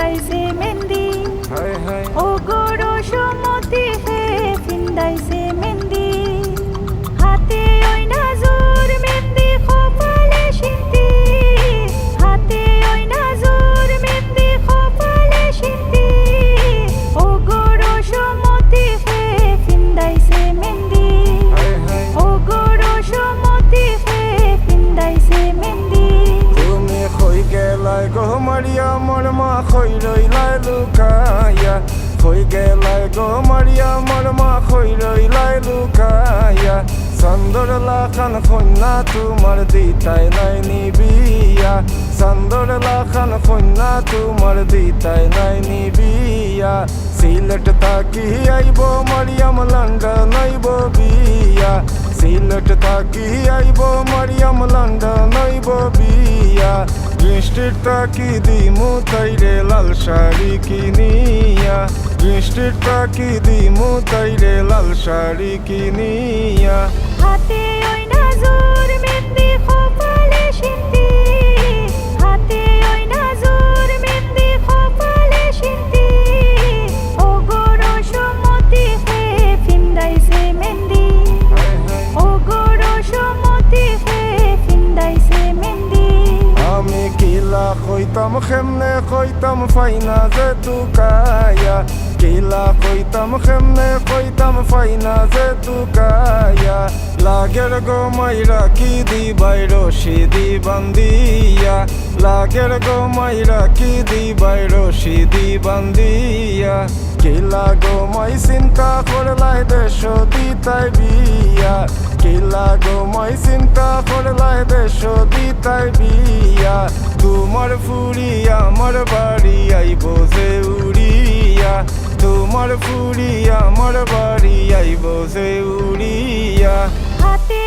ফিন্দাইছে মেহেন্দি হায় হায় ও গরো সমতি হে ফিন্দাইছে মেহেন্দি হাতে ওই নাজুর মেহেন্দি কপালে সিন্তি হাতে ওই নাজুর মেহেন্দি কপালে সিন্তি ও গরো সমতি হে ফিন্দাইছে মেহেন্দি হায় হায় ও গরো সমতি হে ফিন্দাইছে মেহেন্দি তুমি কই গেলাই গো মারিয়া মোর মা কই রইলাই লুকাইয়া কই গেলাই গো মারিয়া মোর মা কই রইলাই লুকাইয়া চান্দর লাখান কন্যা তোমার দিতাই নাই নিবিয়া চান্দর লাখান কন্যা তোমার দিতাই নাই নিবিয়া সিলেট তাকি আইব মারিয়াম লন্ডন আইব বিয়া সিলেট তাকি আইব মারিয়াম লন্ডন আইব বিয়া বৃষ্টির তাকি দিমু তাইরে লাল শাড়ি কিনিয়া বৃষ্টির তাকি দিমু তাইরে লাল শাড়ি কিনিয়া হাতে ওই নাজুর মেহেন্দি কপালে সিন্তি হাতে ওই নাজুর মেহেন্দি কপালে সিন্তি ও গরো সমতি হে ফিন্দাইছে মেহেন্দি হায় হায় ও গরো সমতি হে ফিন্দাইছে মেহেন্দি আমি কিলা কইতাম কেমনে কইতাম ফাইনা যে তুকায়া কিলা কইতাম কেমনে কইতাম ফাইনা যে তুকায়া লাগের গো মাইরা কি দিবাই রশি দি বান্দিয়া লাগের গো মাইরা কি দিবাই রশি দি বান্দিয়া কিলা গো মাই চিন্তা করলাই দেশ দিতাই বিয়া কিলা গো মাই চিন্তা করলাই দেশ দিতাই বিয়া তোমার ফুরি আমার বাড়ি আইব যে উড়িয়া তোমার ফুরি আমার বাড়ি আইব যে উড়িয়া হাতে